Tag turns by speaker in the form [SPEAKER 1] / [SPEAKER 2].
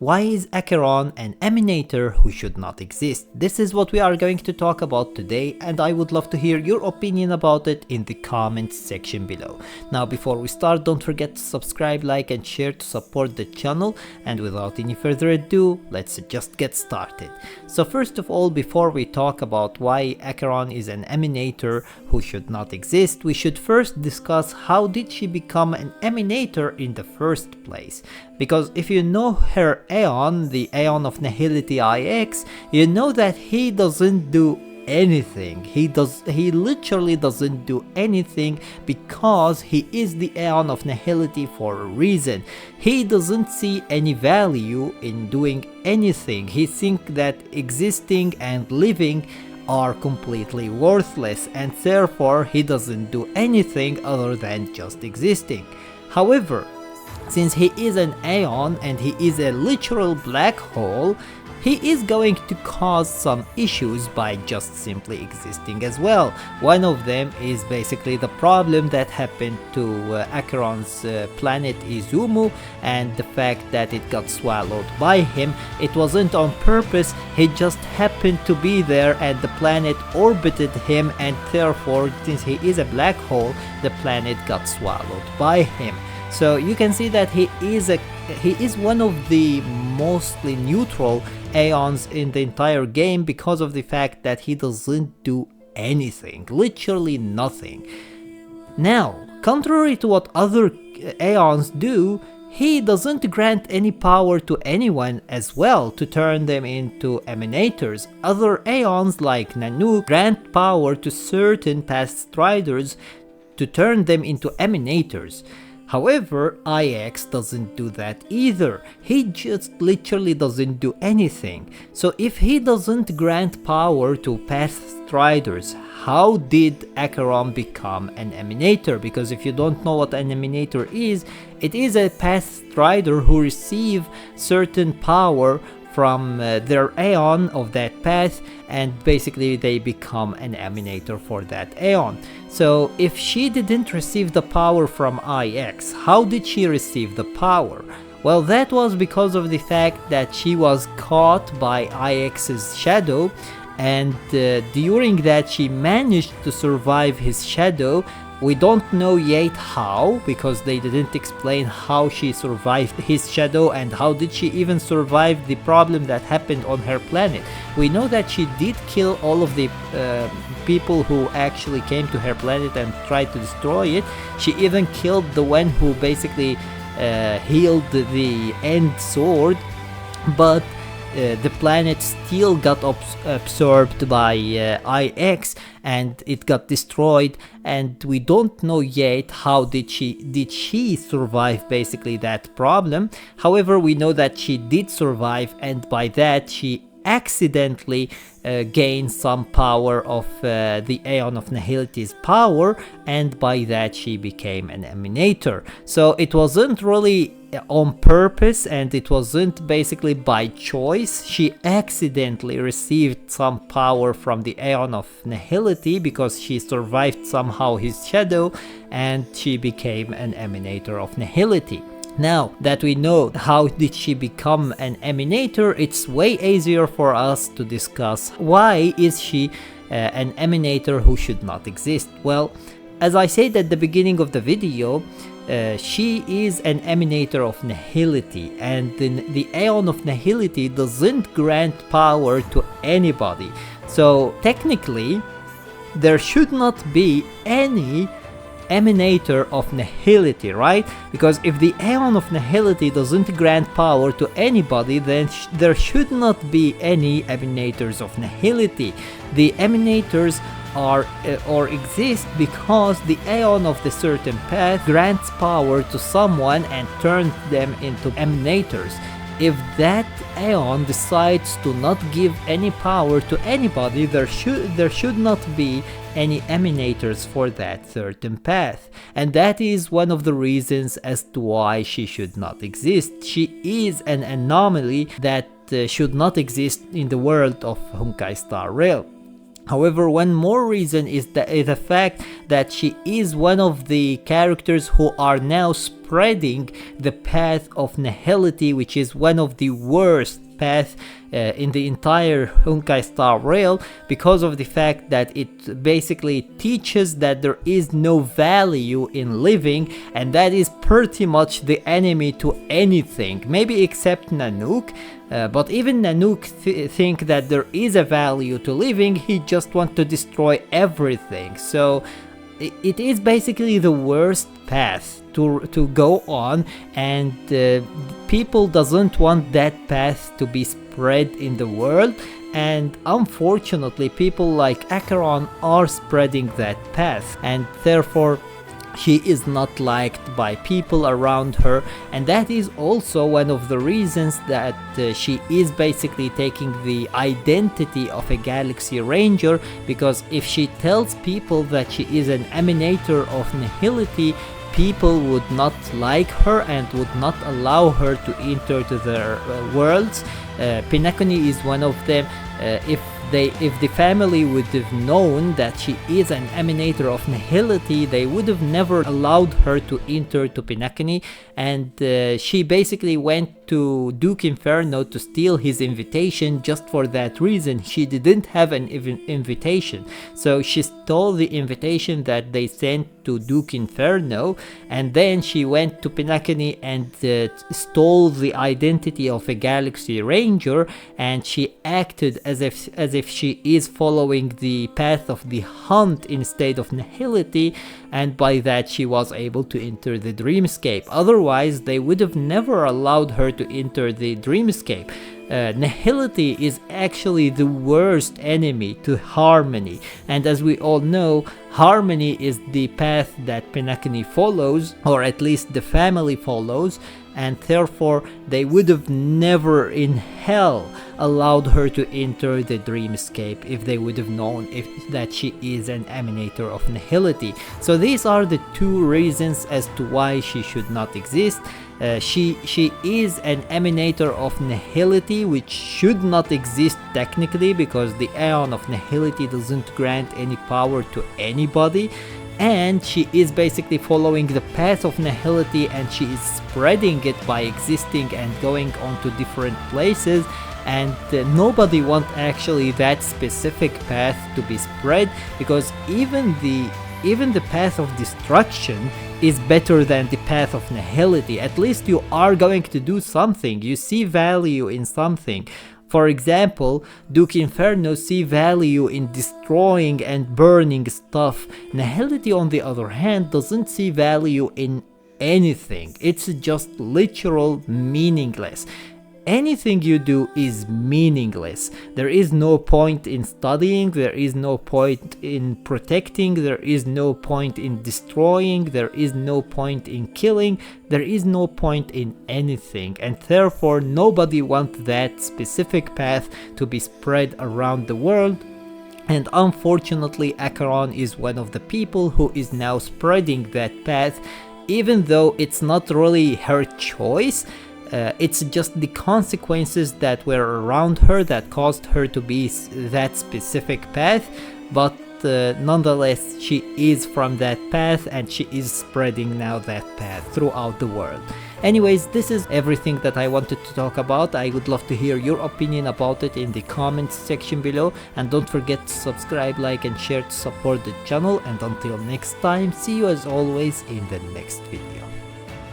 [SPEAKER 1] Why is Acheron an emanator who should not exist? This is what we are going to talk about today, and I would love to hear your opinion about it in the comments section below. Now before we start, don't forget to subscribe, like and share to support the channel, and without any further ado, let's just get started. So first of all, before we talk about why Acheron is an emanator who should not exist, we should first discuss how did she become an emanator in the first place. Because if you know her aeon, the aeon of nihility IX, you know that he doesn't do anything. He literally doesn't do anything because he is the aeon of nihility for a reason. He doesn't see any value in doing anything. He thinks that existing and living are completely worthless, and therefore he doesn't do anything other than just existing. However, since he is an aeon and he is a literal black hole, he is going to cause some issues by just simply existing as well. One of them is basically the problem that happened to Acheron's planet Izumu, and the fact that it got swallowed by him. It wasn't on purpose, he just happened to be there and the planet orbited him, and therefore, since he is a black hole, the planet got swallowed by him. So you can see that he is one of the mostly neutral aeons in the entire game because of the fact that he doesn't do anything, literally nothing. Now, contrary to what other aeons do, he doesn't grant any power to anyone as well to turn them into emanators. Other aeons like Nanu grant power to certain past striders to turn them into emanators. However, IX doesn't do that either. He just literally doesn't do anything. So if he doesn't grant power to past striders, how did Acheron become an emanator? Because if you don't know what an emanator is, it is a past strider who receive certain power from their aeon of that path, and basically they become an emanator for that aeon. So if she didn't receive the power from IX, how did she receive the power? Well, that was because of the fact that she was caught by IX's shadow, and during that she managed to survive his shadow. We don't know yet how, because they didn't explain how she survived his shadow and how did she even survive the problem that happened on her planet. We know that she did kill all of the people who actually came to her planet and tried to destroy it. She even killed the one who basically healed the end sword, but the planet still got absorbed by IX and it got destroyed, and we don't know yet how did she survive basically that problem. However, we know that she did survive, and by that she accidentally gained some power of the aeon of nihility's power, and by that she became an emanator. So it wasn't really on purpose, and it wasn't basically by choice. She accidentally received some power from the aeon of nihility because she survived somehow his shadow, and she became an emanator of nihility. Now that we know how did she become an emanator, it's way easier for us to discuss why is she an emanator who should not exist. Well, as I said at the beginning of the video, she is an emanator of nihility, and the aeon of nihility doesn't grant power to anybody. So technically, there should not be any emanator of nihility, right? Because if the aeon of nihility doesn't grant power to anybody, then there should not be any emanators of nihility. The emanators are or exist because the aeon of the certain path grants power to someone and turns them into emanators. If that aeon decides to not give any power to anybody, there should not be any emanators for that certain path, and that is one of the reasons as to why she should not exist. She is an anomaly that should not exist in the world of Honkai Star Rail. However, one more reason is the fact that she is one of the characters who are now spreading the path of nihility, which is one of the worst path in the entire Honkai Star Rail, because of the fact that it basically teaches that there is no value in living, and that is pretty much the enemy to anything, maybe except Nanook. But even Nanook think that there is a value to living, he just wants to destroy everything. So it is basically the worst path to go on, and people doesn't want that path to be spread in the world, and unfortunately people like Acheron are spreading that path, and therefore she is not liked by people around her, and that is also one of the reasons that she is basically taking the identity of a Galaxy Ranger, because if she tells people that she is an Emanator of nihility, people would not like her and would not allow her to enter to their worlds. Pinakoni is one of them. If the family would have known that she is an Emanator of nihility, they would have never allowed her to enter to Pinakoni, and she basically went to Duke Inferno to steal his invitation. Just for that reason, she didn't have an invitation, so she stole the invitation that they sent to Duke Inferno, and then she went to Pinakoni and stole the identity of a Galaxy Ranger, and she acted as if she is following the path of the hunt instead of nihility, and by that she was able to enter the dreamscape. Otherwise they would have never allowed her to enter the dreamscape. Nihility is actually the worst enemy to harmony, and as we all know, harmony is the path that Pinakoni follows, or at least the family follows, and therefore they would have never in hell allowed her to enter the dreamscape if they would have known that she is an Emanator of nihility. So these are the two reasons as to why she should not exist. She is an Emanator of nihility, which should not exist technically, because the aeon of nihility doesn't grant any power to anybody, and she is basically following the path of nihility, and she is spreading it by existing and going on to different places, and nobody wants actually that specific path to be spread, because even the path of destruction is better than the path of nihility. At least you are going to do something, you see value in something. For example, Duke Inferno see value in destroying and burning stuff. Nihility, on the other hand, doesn't see value in anything. It's just literal meaningless. Anything you do is meaningless. There is no point in studying, there is no point in protecting, there is no point in destroying, there is no point in killing, there is no point in anything, and therefore nobody wants that specific path to be spread around the world. And unfortunately, Acheron is one of the people who is now spreading that path, even though it's not really her choice. It's just the consequences that were around her that caused her to be that specific path, but nonetheless she is from that path, and she is spreading now that path throughout the world. Anyways, this is everything that I wanted to talk about. I would love to hear your opinion about it in the comments section below, and don't forget to subscribe, like and share to support the channel, and until next time, see you as always in the next video.